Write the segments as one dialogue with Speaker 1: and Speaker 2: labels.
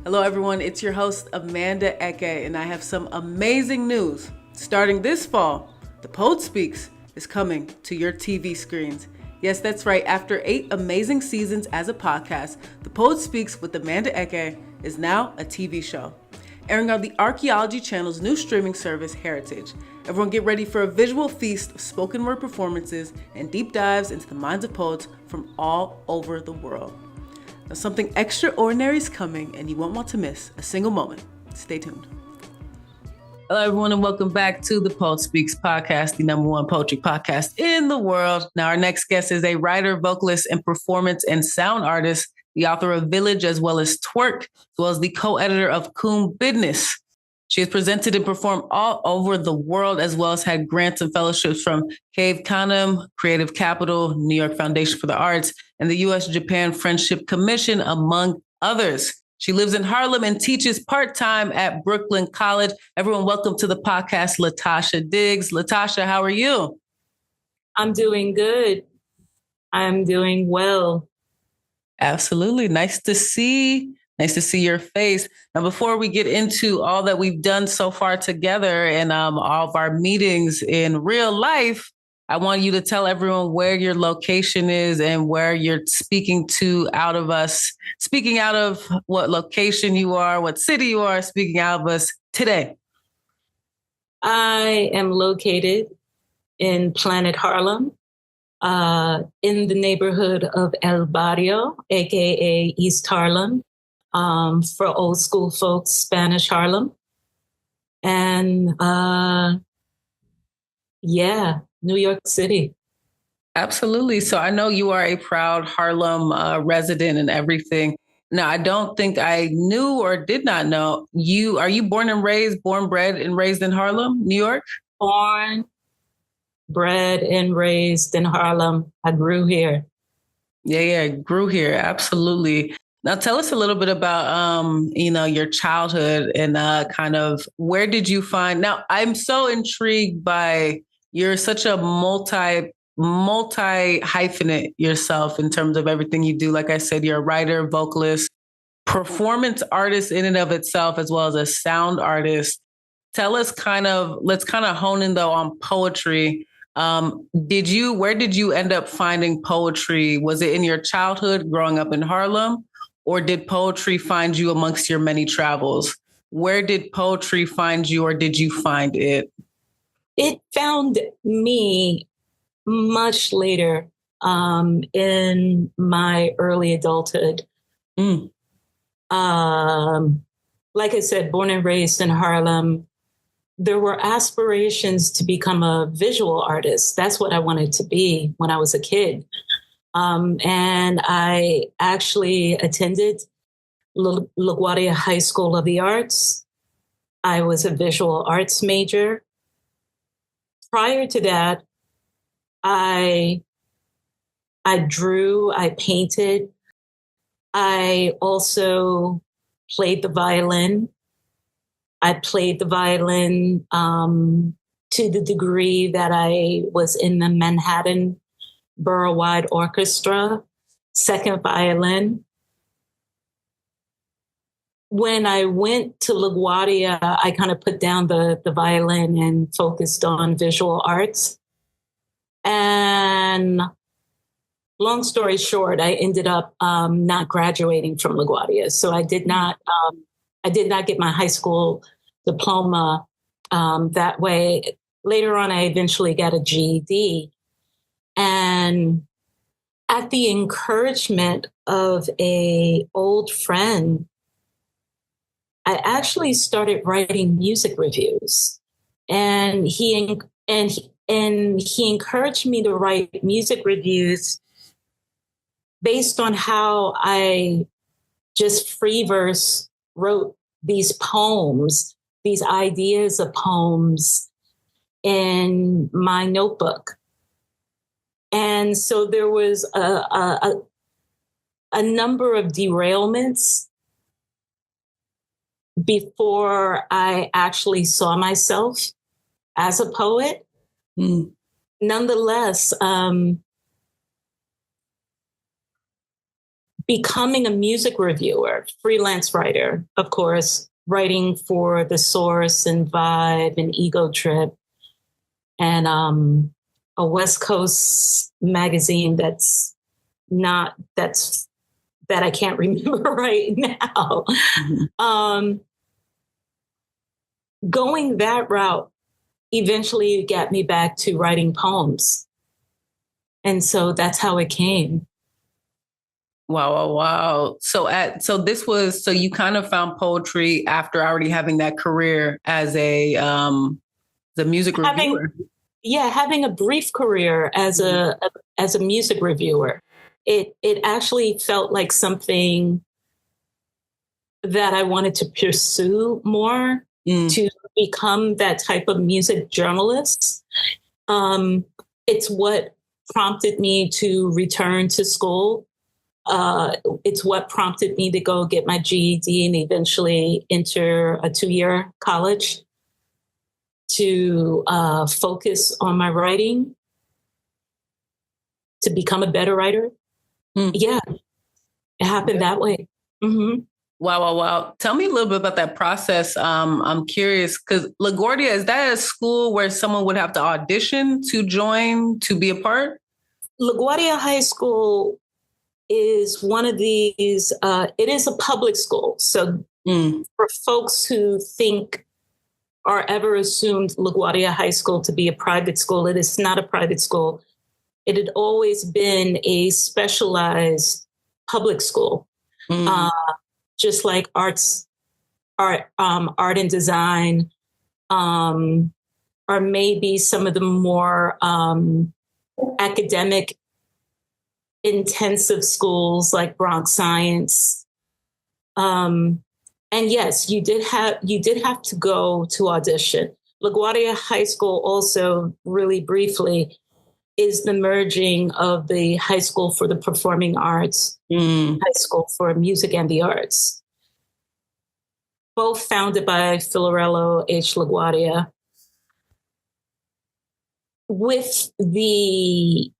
Speaker 1: Hello, everyone. It's your host, Amanda Hekayeh, and I have some amazing news. Starting this fall, The Poet Speaks is coming to your TV screens. Yes, that's right. After 8 amazing seasons as a podcast, The Poet Speaks with Amanda Hekayeh is now a TV show, airing on the Archaeology Channel's new streaming service, Heritage. Everyone get ready for a visual feast of spoken word performances and deep dives into the minds of poets from all over the world. Now, something extraordinary is coming, and you won't want to miss a single moment. Stay tuned. Hello, everyone, and welcome back to the Poet Speaks podcast, the #1 poetry podcast in the world. Now, our next guest is a writer, vocalist, and performance and sound artist, the author of Village, as well as TwERK, as well as the co-editor of Coon Bidness. She has presented and performed all over the world, as well as had grants and fellowships from Cave Canem, Creative Capital, New York Foundation for the Arts, and the U.S. Japan Friendship Commission, among others. She lives in Harlem and teaches part-time at Brooklyn College. Everyone, welcome to the podcast, LaTasha Diggs. LaTasha, how are you?
Speaker 2: I'm doing good. I'm doing well.
Speaker 1: Absolutely. Nice to see your face. Now, before we get into all that we've done so far together and all of our meetings in real life, I want you to tell everyone where your location is and where you're speaking out of what location you are, what city you are, speaking out of us today.
Speaker 2: I am located in Planet Harlem, in the neighborhood of El Barrio, aka East Harlem. For old school folks, Spanish Harlem. And New York City.
Speaker 1: Absolutely. So I know you are a proud Harlem resident and everything. Now, I don't think I knew or did not know you. Are you born, bred and raised in Harlem, New York?
Speaker 2: Born, bred and raised in Harlem. I grew here.
Speaker 1: Yeah, grew here. Absolutely. Now, tell us a little bit about, your childhood and kind of where did you find. Now, I'm so intrigued by you're such a multi hyphenate yourself in terms of everything you do. Like I said, you're a writer, vocalist, performance artist in and of itself, as well as a sound artist. Tell us let's hone in though on poetry. Where did you end up finding poetry? Was it in your childhood growing up in Harlem? Or did poetry find you amongst your many travels? Where did poetry find you, or did you find it?
Speaker 2: It found me much later in my early adulthood. Like I said, born and raised in Harlem, there were aspirations to become a visual artist. That's what I wanted to be when I was a kid. And I actually attended LaGuardia High School of the Arts. I was a visual arts major. Prior to that, I drew, I painted. I also played the violin. I played the violin to the degree that I was in the Manhattan Borough-wide orchestra, second violin. When I went to LaGuardia, I kind of put down the violin and focused on visual arts. And long story short, I ended up not graduating from LaGuardia. So I did not get my high school diploma that way. Later on, I eventually got a GED. And at the encouragement of an old friend, I actually started writing music reviews. And he encouraged me to write music reviews based on how I just free verse wrote these poems, these ideas of poems in my notebook. And so there was a number of derailments before I actually saw myself as a poet. Nonetheless, becoming a music reviewer, freelance writer, of course, writing for The Source and Vibe and Ego Trip and a West Coast magazine that I can't remember right now.
Speaker 1: Mm-hmm.
Speaker 2: Going that route eventually got me back to writing poems. And so that's how it came.
Speaker 1: Wow. So you kind of found poetry after already having that career as the music reviewer.
Speaker 2: Having a brief career as a music reviewer. It actually felt like something that I wanted to pursue more, to become that type of music journalist. It's what prompted me to return to school. It's what prompted me to go get my GED and eventually enter a 2-year college to focus on my writing, to become a better writer. Yeah, it happened that way. Mm-hmm.
Speaker 1: Wow. Tell me a little bit about that process. I'm curious because LaGuardia, is that a school where someone would have to audition to join, to be a part?
Speaker 2: LaGuardia High School is one of these, it is a public school. So for folks who think or ever assumed LaGuardia High School to be a private school, it is not a private school. It had always been a specialized public school, just like art and design, or maybe some of the more academic intensive schools like Bronx Science. And yes, you did have to go to audition. LaGuardia High School also, really briefly, is the merging of the High School for the Performing Arts, High School for Music and the Arts, both founded by Filarello H. LaGuardia, with the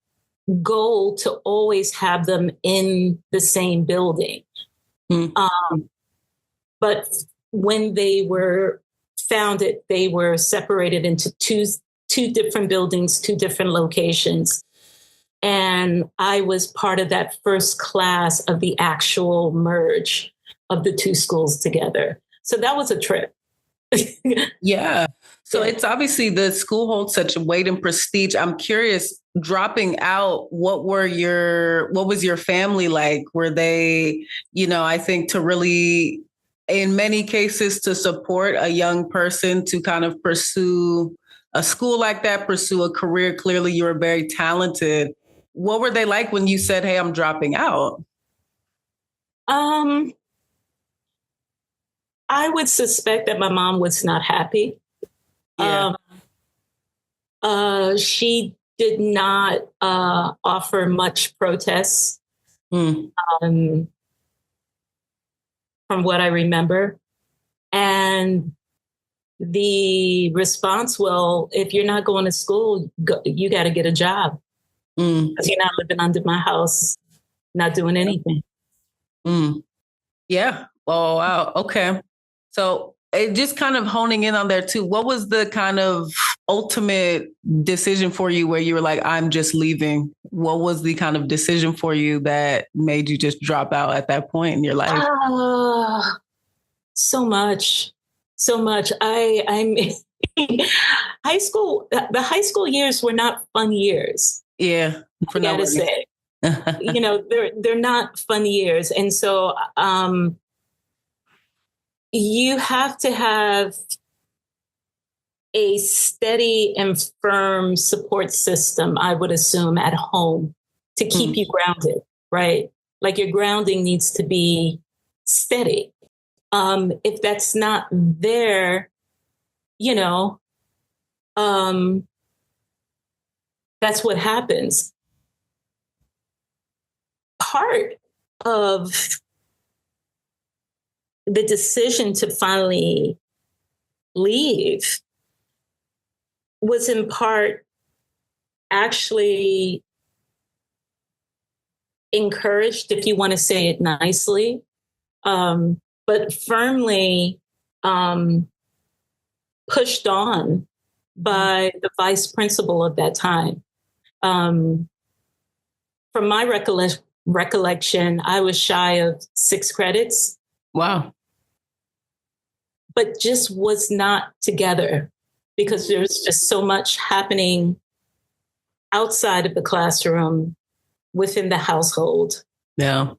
Speaker 2: goal to always have them in the same building. But when they were founded, they were separated into two different buildings, 2 different locations. And I was part of that first class of the actual merge of the 2 schools together. So that was a trip.
Speaker 1: Yeah. So it's obviously the school holds such weight and prestige. I'm curious, dropping out, what was your family like? Were they, I think to really, in many cases, to support a young person to kind of pursue a school like that, pursue a career. Clearly, you were very talented. What were they like when you said, "Hey, I'm dropping out"?
Speaker 2: I would suspect that my mom was not happy.
Speaker 1: Yeah.
Speaker 2: She did not offer much protest, from what I remember. And the response, well, if you're not going to school, you got to get a job. Because you're not living under my house, not doing anything.
Speaker 1: Yeah. Oh, wow. Okay. So it just kind of honing in on there too. What was the kind of ultimate decision for you where you were like, I'm just leaving? What was the kind of decision for you that made you just drop out at that point in your life?
Speaker 2: So much. I'm high school. The high school years were not fun years.
Speaker 1: Yeah.
Speaker 2: I gotta say, they're not fun years. And so, you have to have a steady and firm support system, I would assume, at home to keep you grounded, right? Like your grounding needs to be steady. If that's not there, that's what happens. Part of the decision to finally leave was in part actually encouraged, if you want to say it nicely, but firmly pushed on by the vice principal of that time. From my recollection, I was shy of 6 credits.
Speaker 1: Wow.
Speaker 2: But just was not together because there's just so much happening outside of the classroom, within the household.
Speaker 1: Yeah.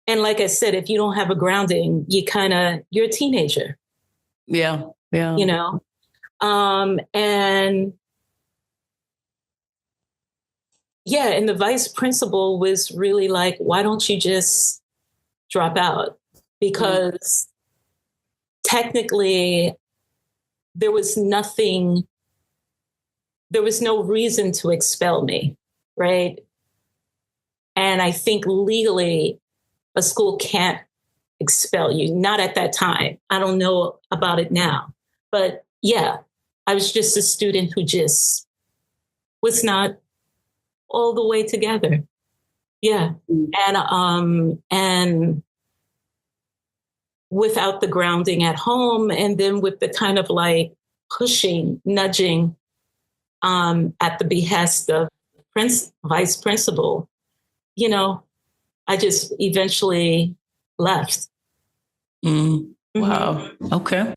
Speaker 2: And like I said, if you don't have a grounding, you're a teenager.
Speaker 1: Yeah. Yeah.
Speaker 2: You know? And the vice principal was really like, why don't you just drop out? Because technically there was no reason to expel me, right? And I think legally a school can't expel you, not at that time. I don't know about it now. But yeah, I was just a student who just was not all the way together. Yeah. And without the grounding at home, and then with the kind of like pushing, nudging at the behest of vice principal, I just eventually left.
Speaker 1: Wow. Okay.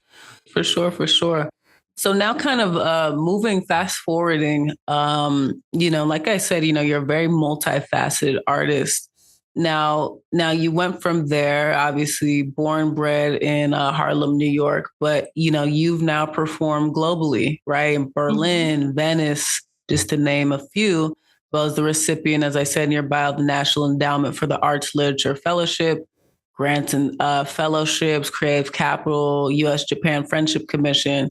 Speaker 1: For sure. So now kind of fast forwarding, like I said, you're a very multifaceted artist. Now you went from there, obviously born, bred in Harlem, New York, but, you've now performed globally, right? In Berlin, Venice, just to name a few, as well as the recipient, as I said in your bio, the National Endowment for the Arts Literature Fellowship, grants and fellowships, Creative Capital, U.S. Japan Friendship Commission.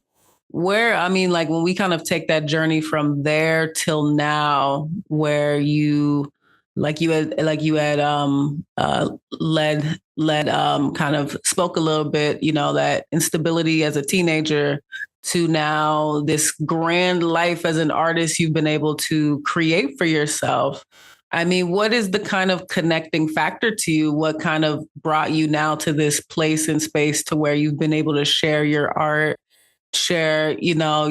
Speaker 1: When we kind of take that journey from there till now, where you had led kind of spoke a little bit, that instability as a teenager to now this grand life as an artist you've been able to create for yourself. What is the kind of connecting factor to you? What kind of brought you now to this place and space to where you've been able to share your art, share who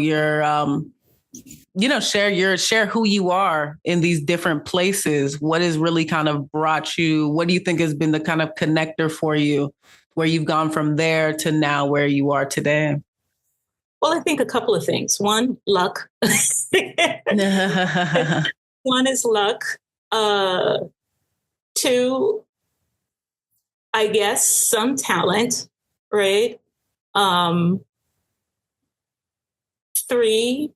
Speaker 1: you are in these different places? What has really kind of brought you? What do you think has been the kind of connector for you, where you've gone from there to now where you are today?
Speaker 2: Well, I think a couple of things. One, luck. One is luck. 2, I guess some talent, right? 3,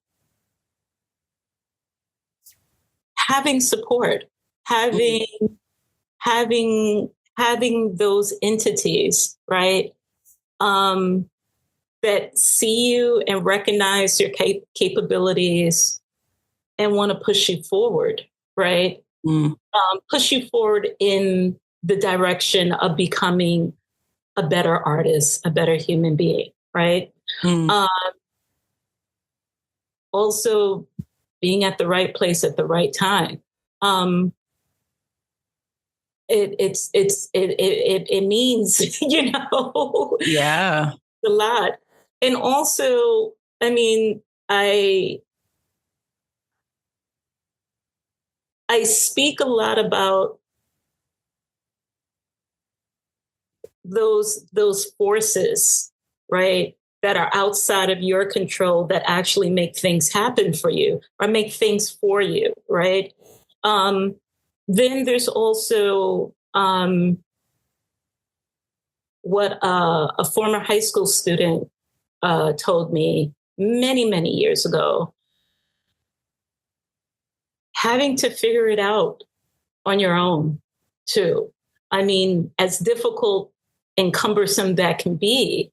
Speaker 2: having support, having those entities, right? That see you and recognize your capabilities and want to push you forward, right? Push you forward in the direction of becoming a better artist, a better human being, right? Also being at the right place at the right time. It means,
Speaker 1: Yeah.
Speaker 2: a lot. And also, I speak a lot about those forces, right, that are outside of your control that actually make things happen for you or make things for you, right? Then there's also what a former high school student told me many, many years ago. Having to figure it out on your own, too. As difficult and cumbersome that can be,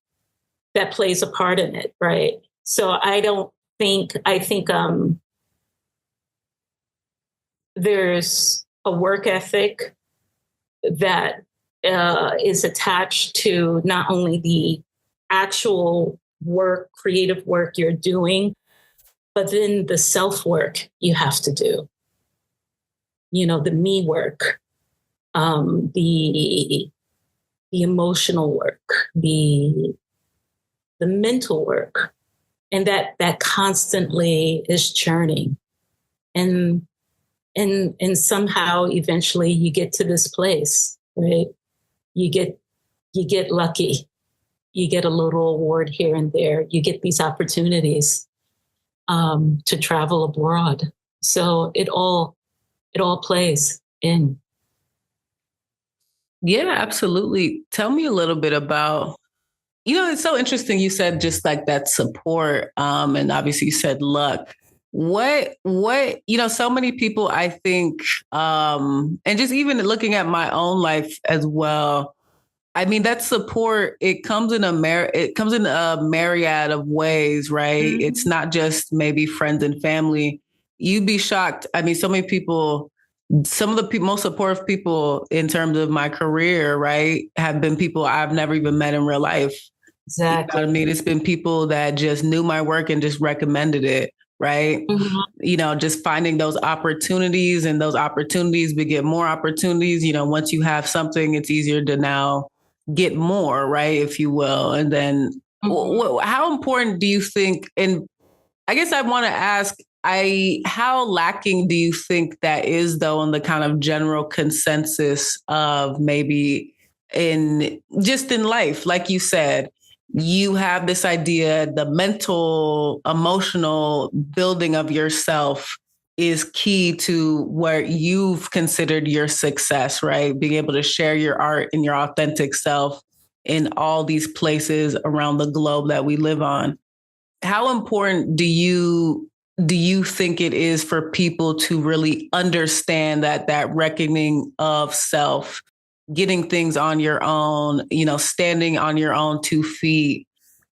Speaker 2: that plays a part in it, right? So I think there's a work ethic that is attached to not only the actual work, creative work you're doing, but then the self-work you have to do. the me work, the emotional work, the mental work, and that constantly is churning, and somehow eventually you get to this place, right? You get lucky, you get a little award here and there, you get these opportunities to travel abroad. So it all plays in.
Speaker 1: Yeah, absolutely. Tell me a little bit about, it's so interesting. You said just like that support, and obviously you said luck. What, so many people, I think, and just even looking at my own life as well, I mean, that support, it comes in a myriad of ways, right?
Speaker 2: Mm-hmm.
Speaker 1: It's not just maybe friends and family. You'd be shocked. I mean, so many people, some of the most supportive people in terms of my career, right, have been people I've never even met in real life.
Speaker 2: Exactly.
Speaker 1: You know what I mean? It's been people that just knew my work and just recommended it, right?
Speaker 2: Mm-hmm.
Speaker 1: Just finding those opportunities, and those opportunities beget more opportunities. Once you have something, it's easier to now get more, right, if you will. And then how important do you think, and I guess I want to ask, how lacking do you think that is, though, in the kind of general consensus of maybe in life? Like you said, you have this idea, the mental, emotional building of yourself is key to where you've considered your success, right? Being able to share your art and your authentic self in all these places around the globe that we live on. How important do you think it is for people to really understand that reckoning of self, getting things on your own, standing on your own 2 feet?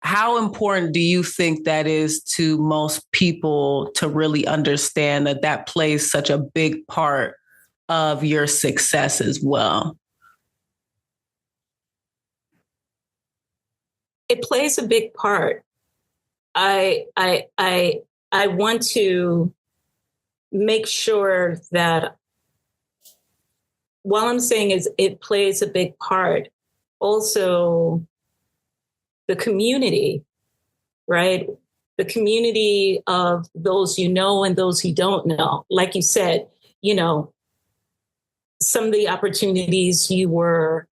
Speaker 1: How important do you think that is to most people to really understand that plays such a big part of your success as well?
Speaker 2: It plays a big part. I want to make sure that while I'm saying is it plays a big part, also the community, right? The community of those you know and those you don't know. Like you said, some of the opportunities you were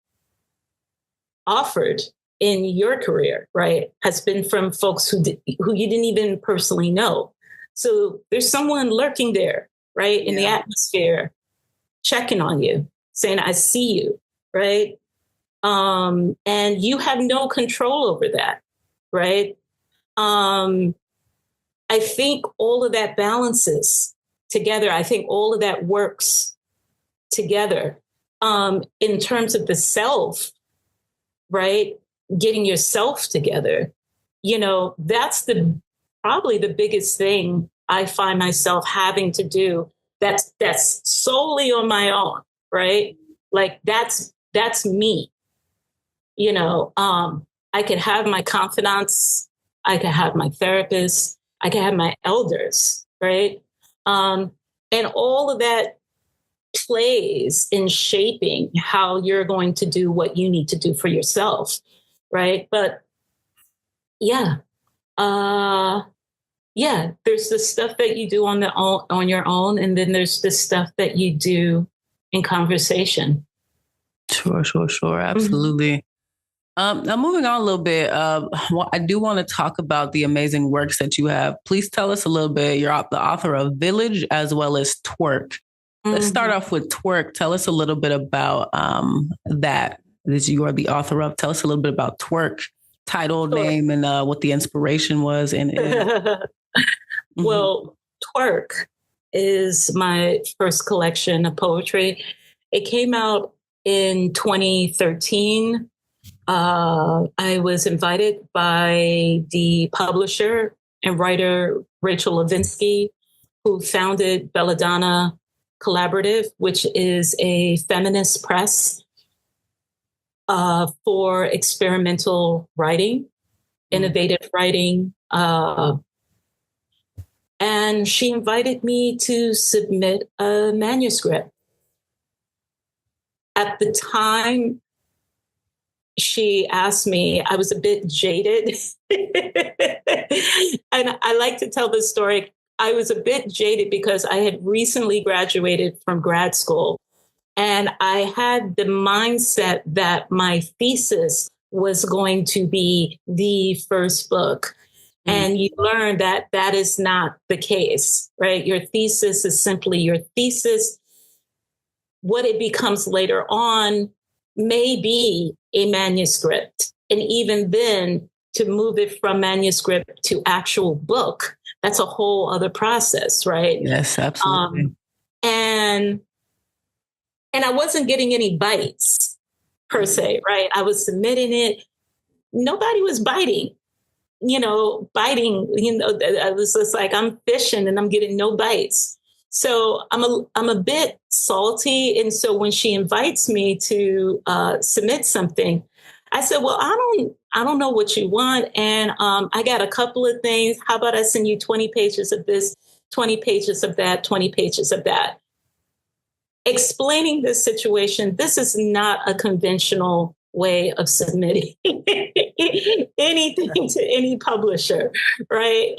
Speaker 2: offered in your career, right, has been from folks who you didn't even personally know. So there's someone lurking there, right, in the atmosphere, checking on you, saying, I see you, right? And you have no control over that, right? I think all of that balances together. I think all of that works together in terms of the self, right? Getting yourself together, that's probably the biggest thing I find myself having to do. That's solely on my own, right? Like that's me. I could have my confidants, I could have my therapist, I could have my elders, right? And all of that plays in shaping how you're going to do what you need to do for yourself, right? But yeah, there's the stuff that you do on your own, and then there's the stuff that you do in conversation.
Speaker 1: Sure, absolutely. Now, moving on a little bit, I do want to talk about the amazing works that you have. Please tell us a little bit. You're the author of Village as well as TwERK. Let's start off with TwERK. Tell us a little bit about that you are the author of. Tell us a little bit about TwERK, title, name, and what the inspiration was.
Speaker 2: Well, TwERK is my first collection of poetry. It came out in 2013. I was invited by the publisher and writer Rachel Levinsky, who founded Belladonna Collaborative, which is a feminist press for experimental writing, innovative writing, And she invited me to submit a manuscript. At the time she asked me, I was a bit jaded. And I like to tell this story. I was a bit jaded because I had recently graduated from grad school. And I had the mindset that my thesis was going to be the first book. And you learn that that is not the case, right? Your thesis is simply your thesis. What it becomes later on may be a manuscript. And even then, to move it from manuscript to actual book, that's a whole other process, right?
Speaker 1: Yes, absolutely.
Speaker 2: And I wasn't getting any bites per se, right? I was submitting it. Nobody was biting. Biting, I was just like, I'm fishing and I'm getting no bites. So I'm a bit salty. And so when she invites me to submit something, I said, well, I don't know what you want. And I got a couple of things. How about I send you 20 pages of this, 20 pages of that, 20 pages of that. Explaining this situation, this is not a conventional way of submitting anything to any publisher, right?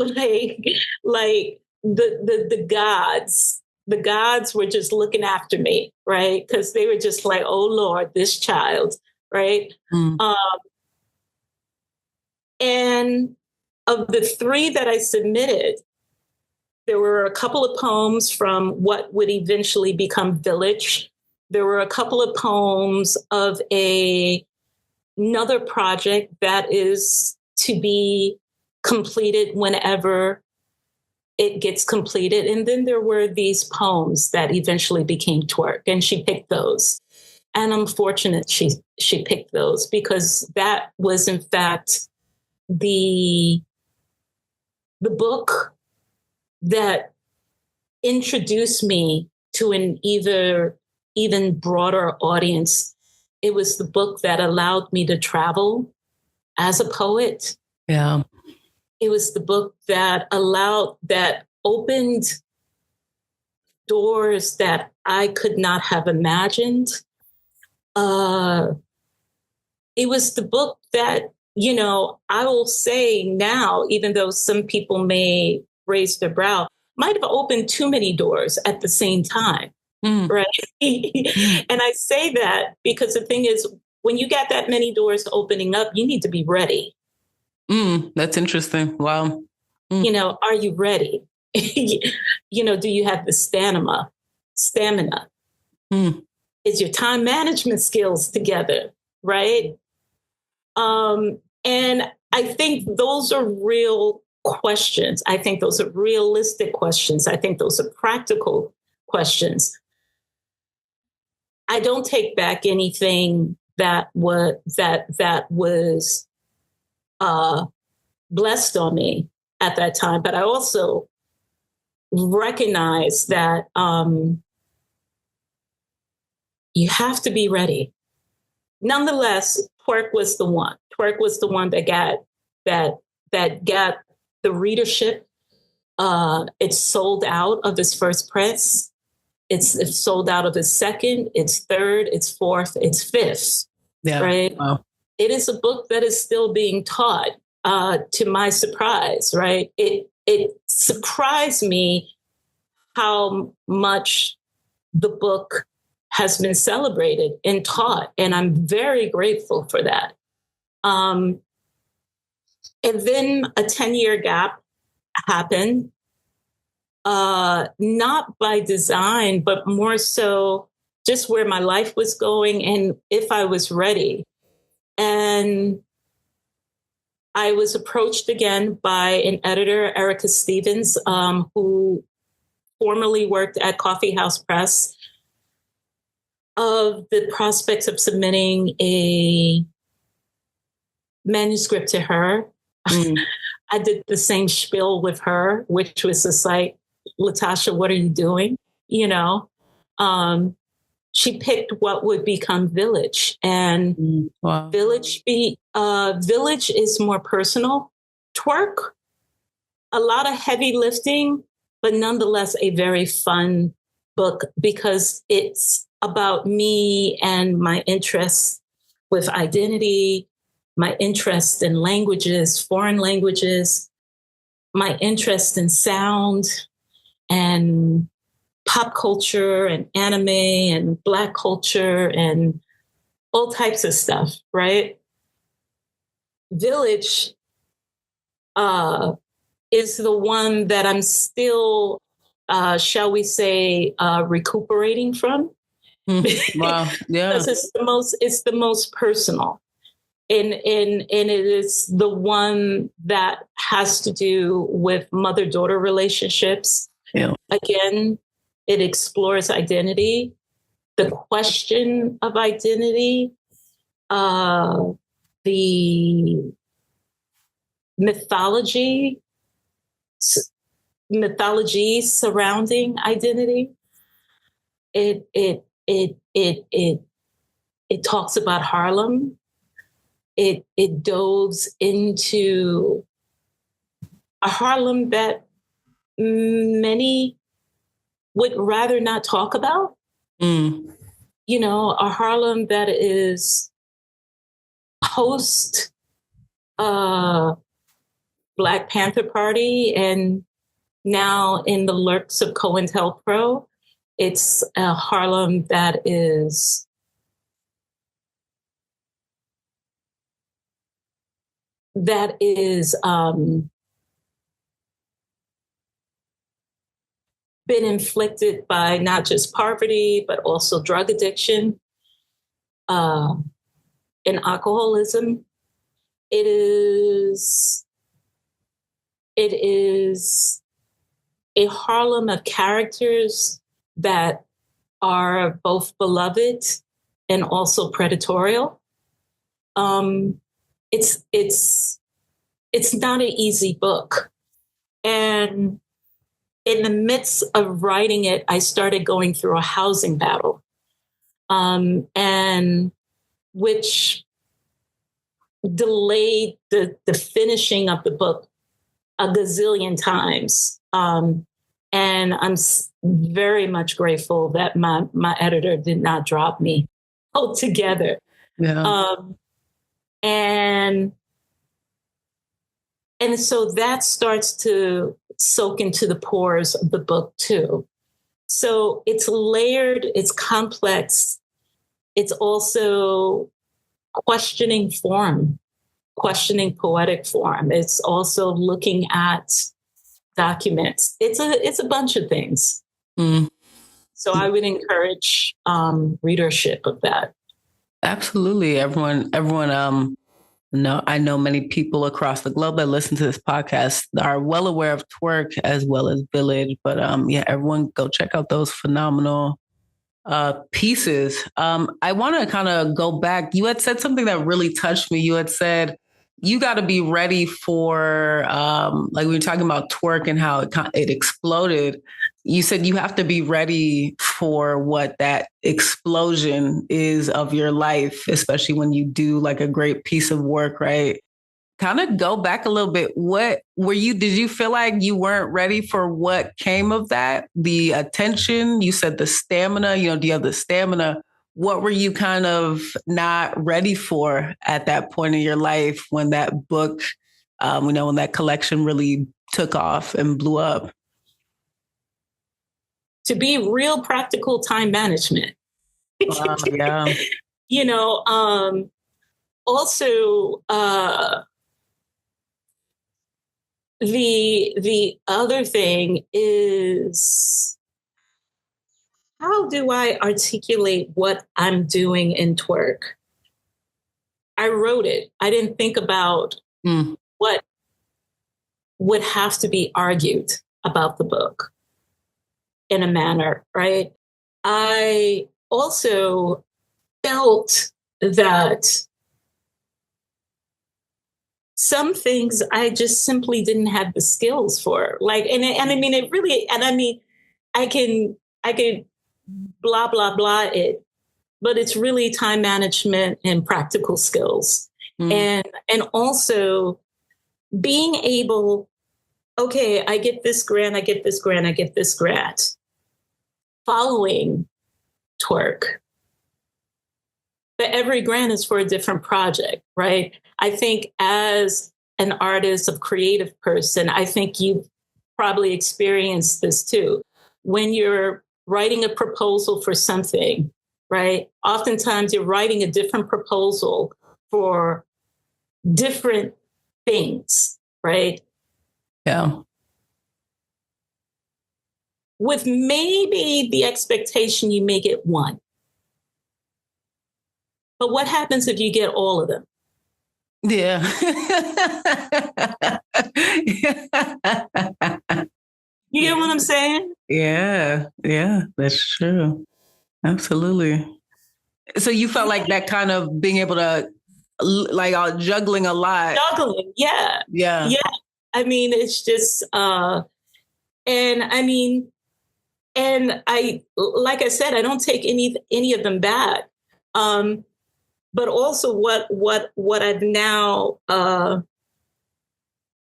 Speaker 2: Like the gods were just looking after me, right? Because they were just like, oh Lord, this child, right? And of the 3 that I submitted, there were a couple of poems from what would eventually become Village. There were a couple of poems of another project that is to be completed whenever it gets completed. And then there were these poems that eventually became TwERK, and she picked those. And I'm fortunate she picked those, because that was in fact the book that introduced me to an even broader audience. It was the book that allowed me to travel as a poet.
Speaker 1: Yeah.
Speaker 2: It was the book that opened doors that I could not have imagined. It was the book that, I will say now, even though some people may raise their brow, might have opened too many doors at the same time. Right. And I say that because the thing is, when you got that many doors opening up, you need to be ready.
Speaker 1: That's interesting. Wow.
Speaker 2: Are you ready? Do you have the stamina? Is your time management skills together? Right. And I think those are real questions. I think those are realistic questions. I think those are practical questions. I don't take back anything that was blessed on me at that time, but I also recognize that you have to be ready. Nonetheless, TwERK was the one. TwERK was the one that got the readership. It's sold out of its first press. It's sold out of its second, its third, its fourth, its fifth. Yeah. Right. Wow. It is a book that is still being taught. To my surprise, right? It surprised me how much the book has been celebrated and taught, and I'm very grateful for that. And then a 10-year gap happened. Not by design, but more so just where my life was going and if I was ready. And I was approached again by an editor, Erica Stevens, who formerly worked at Coffee House Press, of the prospects of submitting a manuscript to her. I did the same spiel with her, which was just like, LaTasha, what are you doing? She picked what would become Village, and wow. Village is more personal. TwERK, a lot of heavy lifting, but nonetheless a very fun book because it's about me and my interests with identity, my interest in languages, foreign languages, my interest in sound and pop culture and anime and Black culture and all types of stuff, right? Village is the one that I'm still, shall we say, recuperating from.
Speaker 1: Wow, yeah.
Speaker 2: Because it's the most personal. And it is the one that has to do with mother-daughter relationships.
Speaker 1: Yeah.
Speaker 2: Again, it explores identity, the question of identity, the mythology surrounding identity. It talks about Harlem. It dives into a Harlem that many would rather not talk about. You know, a Harlem that is post Black Panther Party and now in the lurks of COINTELPRO. It's a Harlem that is been inflicted by not just poverty, but also drug addiction and alcoholism. It is a Harlem of characters that are both beloved and also predatorial. It's not an easy book. And in the midst of writing it, I started going through a housing battle, and which delayed the finishing of the book a gazillion times. And I'm very much grateful that my editor did not drop me altogether.
Speaker 1: Yeah.
Speaker 2: And so that starts to soak into the pores of the book too. So it's layered, it's complex. It's also questioning form, questioning poetic form. It's also looking at documents. It's a bunch of things. So I would encourage readership of that.
Speaker 1: Absolutely. Everyone, I know many people across the globe that listen to this podcast are well aware of TwERK as well as Village. But everyone go check out those phenomenal pieces. I want to kind of go back. You had said something that really touched me. You had said you got to be ready for, like we were talking about TwERK and how it exploded. You said you have to be ready for what that explosion is of your life, especially when you do like a great piece of work, right? Kind of go back a little bit. Did you feel like you weren't ready for what came of that? The attention, you said the stamina, do you have the stamina? What were you kind of not ready for at that point in your life when that book, when that collection really took off and blew up?
Speaker 2: To be real practical time management.
Speaker 1: Yeah.
Speaker 2: Also, the other thing is, how do I articulate what I'm doing in TwERK? I wrote it. I didn't think about what would have to be argued about the book in a manner, right? I also felt that some things I just simply didn't have the skills for. I could blah, blah, blah it, but it's really time management and practical skills. And also being able, okay, I get this grant, I get this grant, I get this grant. Following TwERK. But every grant is for a different project, right? I think as an artist, a creative person, I think you've probably experienced this too. When you're writing a proposal for something, right? Oftentimes you're writing a different proposal for different things, right?
Speaker 1: Yeah.
Speaker 2: With maybe the expectation you may get one. But what happens if you get all of them?
Speaker 1: Yeah.
Speaker 2: You get what I'm saying?
Speaker 1: Yeah. Yeah, that's true. Absolutely. So you felt like that kind of being able to, like, juggling a lot.
Speaker 2: Juggling, yeah.
Speaker 1: Yeah.
Speaker 2: Yeah. I mean, it's just, and I mean, and I, like I said, I don't take any of them back. But also what I've now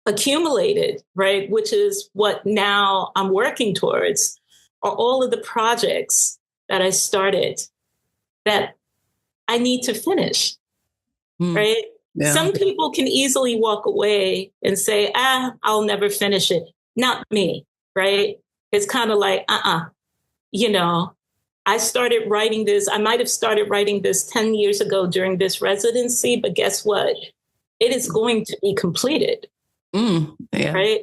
Speaker 2: accumulated, right, which is what now I'm working towards, are all of the projects that I started that I need to finish, right? Yeah. Some people can easily walk away and say, I'll never finish it. Not me, right? It's kind of like, you know, I started writing this. I might have started writing this 10 years ago during this residency, but guess what? It is going to be completed.
Speaker 1: Yeah.
Speaker 2: Right?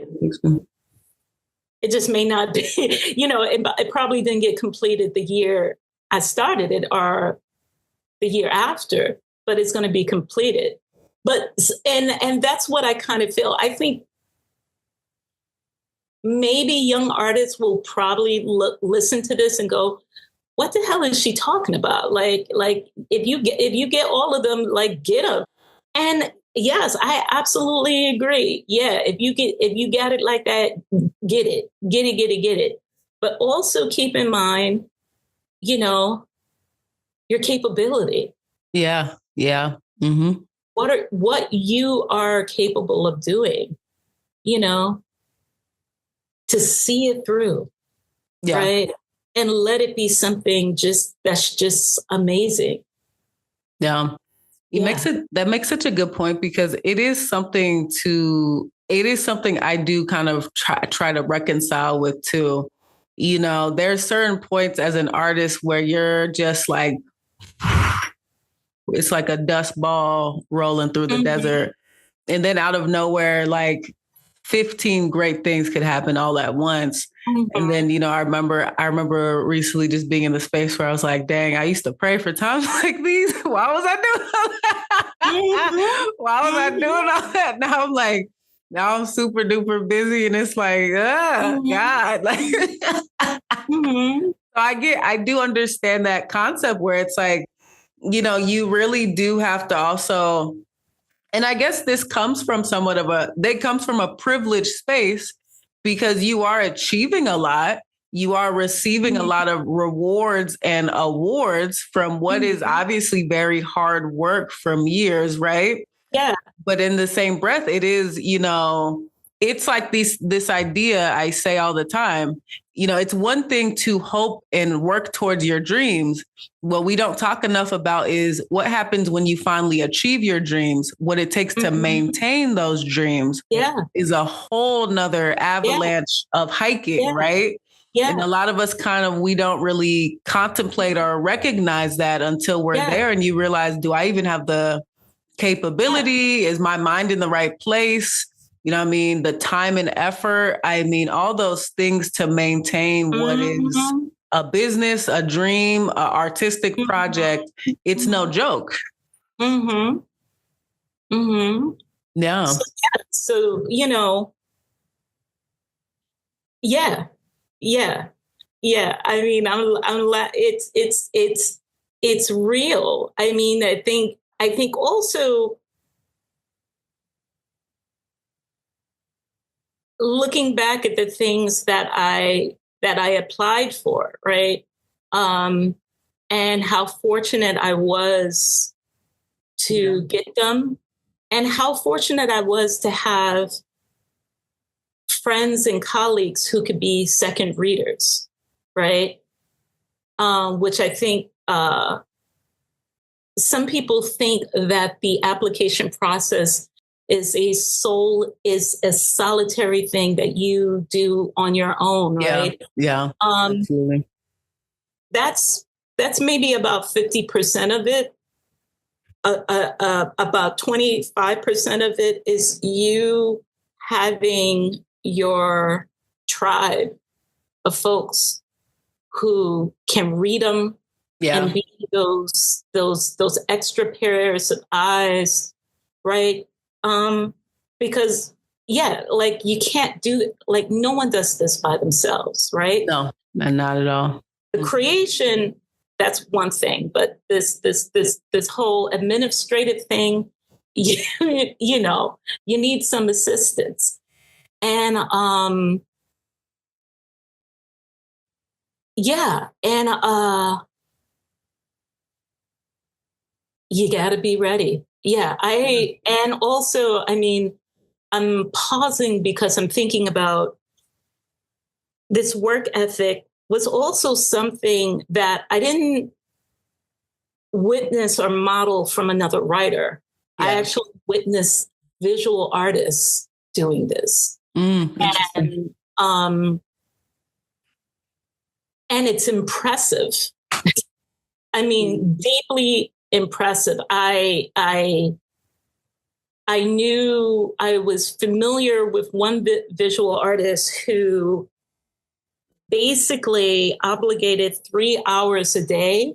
Speaker 2: It just may not be, you know, it probably didn't get completed the year I started it or the year after, but it's going to be completed. But, and that's what I kind of feel. I think maybe young artists will probably listen to this and go, what the hell is she talking about? Like if you get all of them, like, get them. And yes, I absolutely agree. Yeah, if you get it like that, get it. But also keep in mind, you know, your capability.
Speaker 1: Yeah. Yeah. Mm-hmm.
Speaker 2: What you are capable of doing, you know, to see it through. Yeah. Right. And let it be something that's just amazing.
Speaker 1: Yeah. That makes such a good point, because it is something I do kind of try to reconcile with too. You know, there's certain points as an artist where you're just like, it's like a dust ball rolling through the desert. And then out of nowhere, like 15 great things could happen all at once. And then, you know, I remember recently just being in the space where I was like, dang, I used to pray for times like these. Why was I doing all that? Why was I doing all that? Now I'm like, now I'm super duper busy, and it's like, God. Like, so I do understand that concept where it's like, you know, you really do have to also, and I guess this comes from a privileged space, because you are achieving a lot. You are receiving a lot of rewards and awards from what is obviously very hard work from years, right?
Speaker 2: Yeah.
Speaker 1: But in the same breath, it is, you know, it's like this idea I say all the time. You know, it's one thing to hope and work towards your dreams. What we don't talk enough about is what happens when you finally achieve your dreams. What it takes to maintain those dreams is a whole nother avalanche of hiking, right? Yeah. And a lot of us we don't really contemplate or recognize that until we're there, and you realize, do I even have the capability? Is my mind in the right place? You know what I mean? The time and effort. I mean, all those things to maintain what is a business, a dream, an artistic project. It's no joke.
Speaker 2: Yeah. So, you know, yeah. I mean, it's real. I mean, I think also, looking back at the things that I applied for, right? And how fortunate I was to get them, and how fortunate I was to have friends and colleagues who could be second readers, right? Which I think some people think that the application process is a solitary thing that you do on your own, right?
Speaker 1: Yeah, absolutely.
Speaker 2: That's maybe about 50% of it. About 25% of it is you having your tribe of folks who can read them and be those extra pairs of eyes, right? Because like you can't do, like no one does this by themselves, right?
Speaker 1: No, not at all.
Speaker 2: The creation, that's one thing, but this whole administrative thing, you know, you need some assistance. And you got to be ready. Yeah, and also, I mean, I'm pausing because I'm thinking about this work ethic was also something that I didn't witness or model from another writer. Yeah. I actually witnessed visual artists doing this. And it's impressive. I mean, deeply impressive. I knew, I was familiar with one visual artist who basically obligated 3 hours a day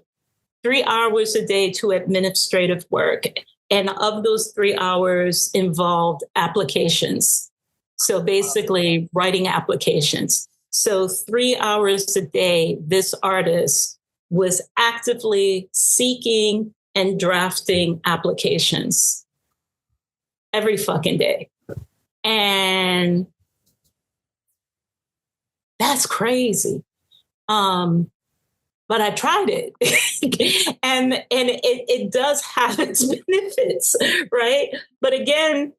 Speaker 2: to administrative work. And of those 3 hours involved applications. So basically writing applications. So 3 hours a day, this artist was actively seeking and drafting applications every fucking day. And that's crazy. But I tried it. and it does have its benefits, right? But again,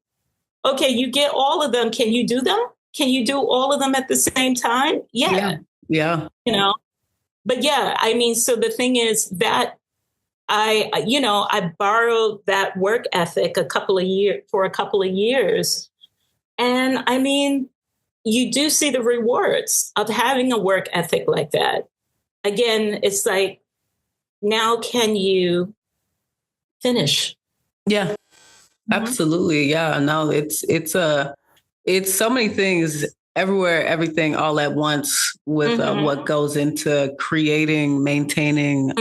Speaker 2: okay, you get all of them. Can you do them? Can you do all of them at the same time? Yeah. You know, but yeah, I mean, so the thing is that I borrowed that work ethic for a couple of years. And I mean, you do see the rewards of having a work ethic like that. Again, it's like, now can you finish?
Speaker 1: Yeah, absolutely. Yeah, no, it's so many things everywhere, everything all at once with what goes into creating, maintaining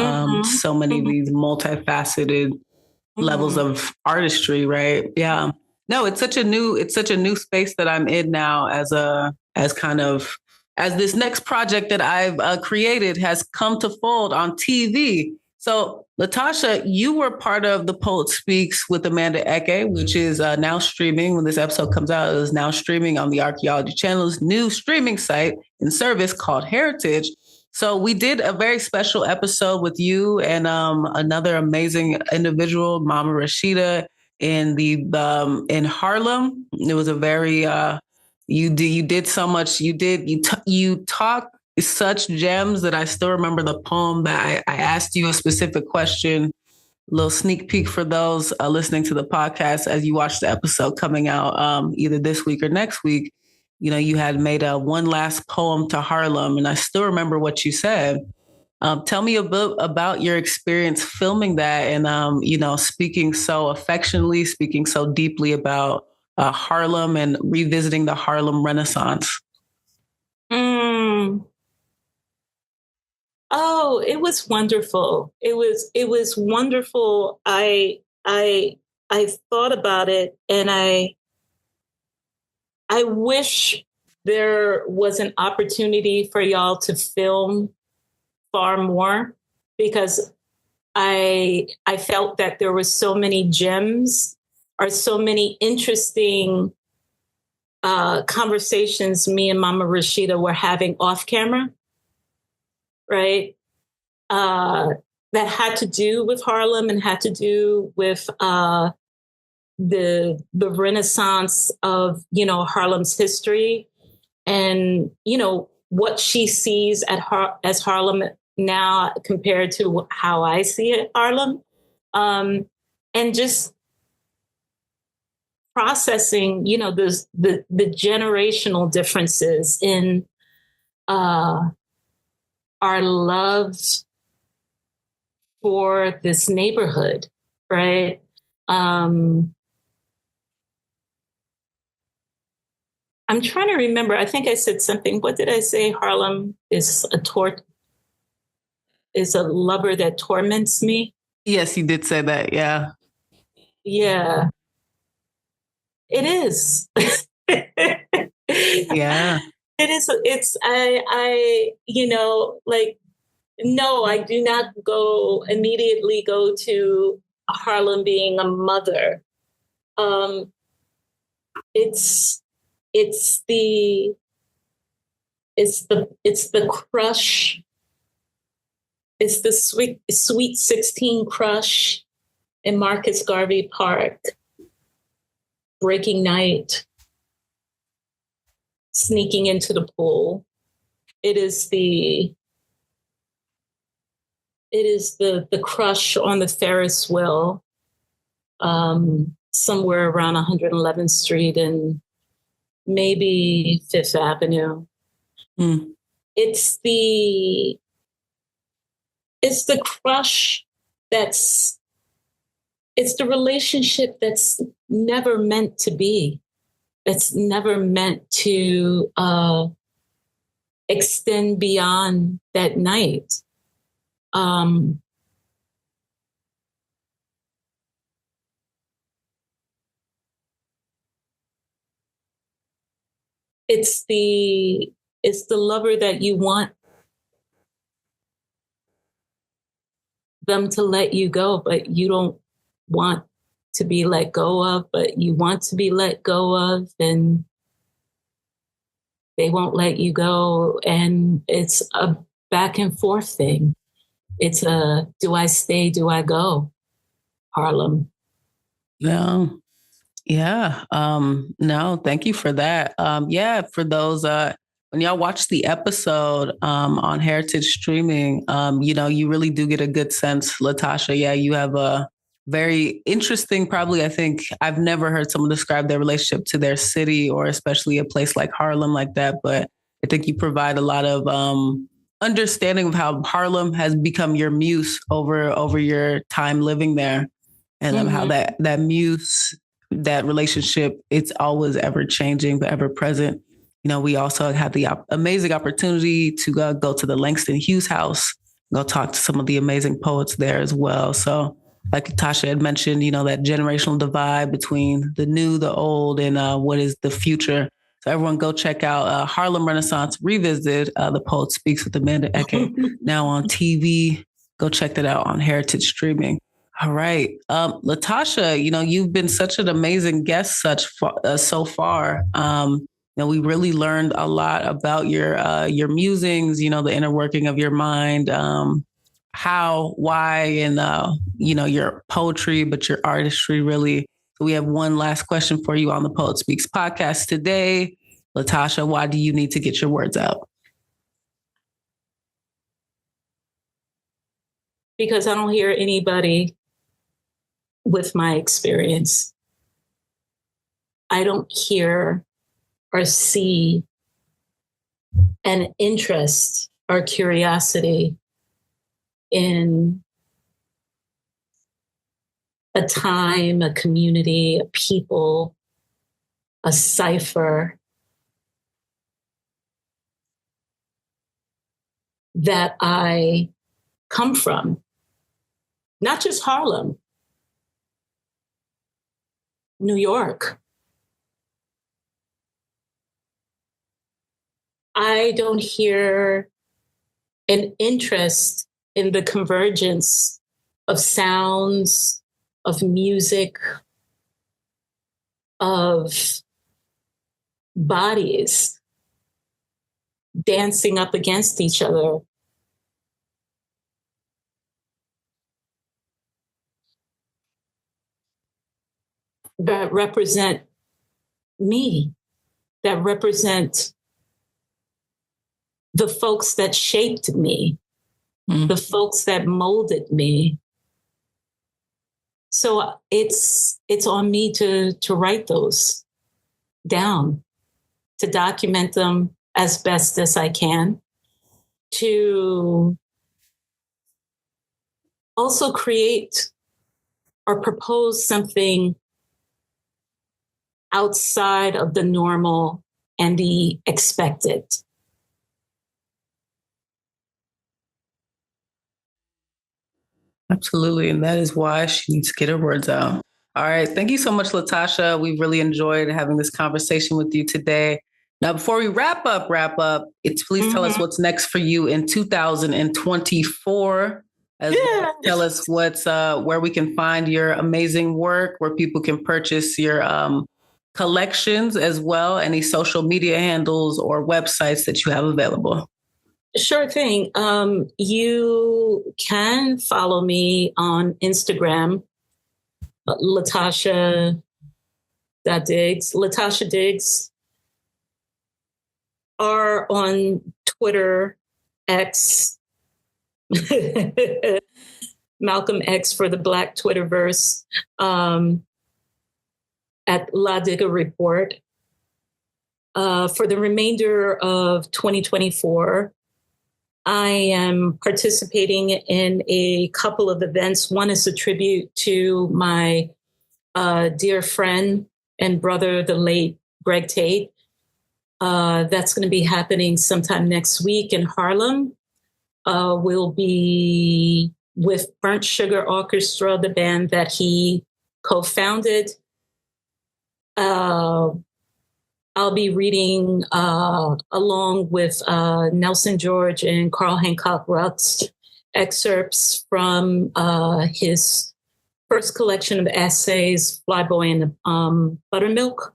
Speaker 1: so many of these multifaceted levels of artistry, right? Yeah. No, it's such a new space that I'm in now as this next project that I've created has come to fold on TV. So, LaTasha, you were part of The Poet Speaks with Amanda Hekayeh, which is now streaming. When this episode comes out, it is now streaming on the Archaeology Channel's new streaming site and service called Heritage. So we did a very special episode with you and another amazing individual, Mama Rashida, in Harlem. It was a very you talk such gems that I still remember the poem that I asked you a specific question. A little sneak peek for those listening to the podcast as you watch the episode coming out either this week or next week. You know, you had made a one last poem to Harlem, and I still remember what you said. Tell me a bit about your experience filming that and, speaking so affectionately, speaking so deeply about Harlem and revisiting the Harlem Renaissance.
Speaker 2: Oh, it was wonderful. It was wonderful. I thought about it, and I wish there was an opportunity for y'all to film far more, because I felt that there were so many gems or so many interesting conversations me and Mama Rashida were having off camera, right? That had to do with Harlem and had to do with the Renaissance of, Harlem's history. and what she sees as Harlem now compared to how I see it, Harlem, and just processing, the generational differences in our love for this neighborhood, right? I'm trying to remember. I think I said something. What did I say? Harlem is a lover that torments me.
Speaker 1: Yes, you did say that. Yeah.
Speaker 2: Yeah, it is.
Speaker 1: Yeah.
Speaker 2: It is. It's, like, no, I do not immediately go to Harlem being a mother. It's the crush. It's the sweet 16 crush in Marcus Garvey Park, breaking night, sneaking into the pool. It is the crush on the Ferris wheel, somewhere around 111th Street and maybe Fifth Avenue.
Speaker 1: Mm.
Speaker 2: It's the crush it's the relationship that's never meant to be. It's never meant to extend beyond that night. It's the lover that you want them to let you go, but you don't want to be let go of, but you want to be let go of, and they won't let you go. And it's a back and forth thing. It's a, do I stay, do I go, Harlem?
Speaker 1: No. Yeah. No, thank you for that. Yeah, for those when y'all watch the episode on Heritage Streaming, you really do get a good sense, LaTasha. Yeah, you have a very interesting, probably, I think I've never heard someone describe their relationship to their city or especially a place like Harlem like that. But I think you provide a lot of understanding of how Harlem has become your muse over your time living there. And how that muse, that relationship, it's always ever changing, but ever present. We also had the amazing opportunity to go to the Langston Hughes House, go talk to some of the amazing poets there as well. So like Tasha had mentioned, that generational divide between the new, the old, and what is the future. So everyone go check out Harlem Renaissance Revisited, The Poet Speaks with Amanda Hekayeh, now on TV. Go check that out on Heritage Streaming. All right. LaTasha, you've been such an amazing guest so far. We really learned a lot about your musings, the inner working of your mind, how, why, and, your poetry, but your artistry really. So we have one last question for you on the Poet Speaks podcast today. LaTasha, why do you need to get your words out?
Speaker 2: Because I don't hear anybody with my experience. I don't hear or see an interest or curiosity in a time, a community, a people, a cipher that I come from. Not just Harlem, New York. I don't hear an interest in the convergence of sounds, of music, of bodies dancing up against each other. That represent me, that represent the folks that shaped me, the folks that molded me. So it's on me to write those down, to document them as best as I can, to also create or propose something outside of the normal and the expected.
Speaker 1: Absolutely. And that is why she needs to get her words out. All right. Thank you so much, LaTasha. We've really enjoyed having this conversation with you today. Now, before we wrap up, please tell us what's next for you in 2024. Tell us what's where we can find your amazing work, where people can purchase your collections as well, any social media handles or websites that you have available.
Speaker 2: Sure thing. You can follow me on Instagram, LaTasha Diggs. LaTasha Diggs are on Twitter, X, Malcolm X for the Black Twitterverse, at La Digga Report. For the remainder of 2024, I am participating in a couple of events. One is a tribute to my dear friend and brother, the late Greg Tate. That's going to be happening sometime next week in Harlem. We'll be with Burnt Sugar Orchestra, the band that he co-founded. I'll be reading along with Nelson George and Carl Hancock Rust excerpts from his first collection of essays, Flyboy and the Buttermilk.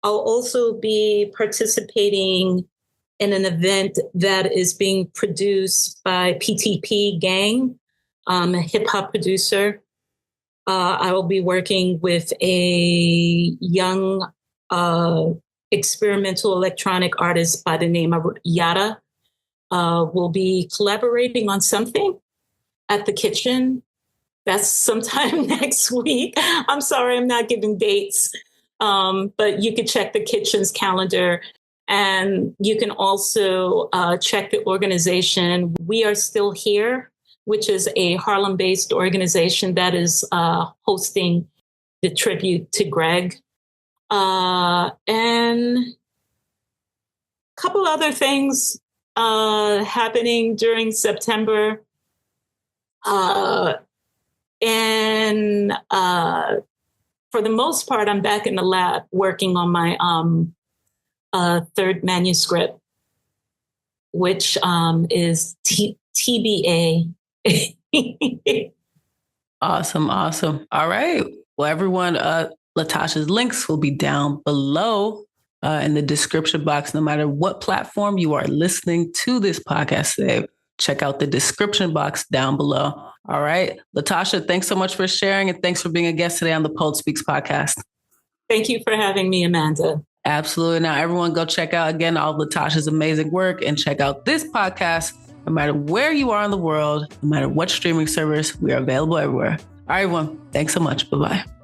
Speaker 2: I'll also be participating in an event that is being produced by PTP Gang, a hip hop producer. I will be working with a young experimental electronic artist by the name of Yada. We'll be collaborating on something at the kitchen. That's sometime next week. I'm sorry, I'm not giving dates, but you can check the kitchen's calendar. And you can also check the organization We Are Still Here, which is a Harlem-based organization that is hosting the tribute to Greg. And a couple other things happening during September. And for the most part, I'm back in the lab working on my third manuscript, which is TBA.
Speaker 1: Awesome. All right. Well, everyone, LaTasha's links will be down below in the description box. No matter what platform you are listening to this podcast today, check out the description box down below. All right. LaTasha, thanks so much for sharing, and thanks for being a guest today on the Poet Speaks podcast.
Speaker 2: Thank you for having me, Amanda.
Speaker 1: Absolutely. Now, everyone go check out, again, all of LaTasha's amazing work, and check out this podcast. No matter where you are in the world, no matter what streaming service, we are available everywhere. All right, everyone. Thanks so much. Bye-bye.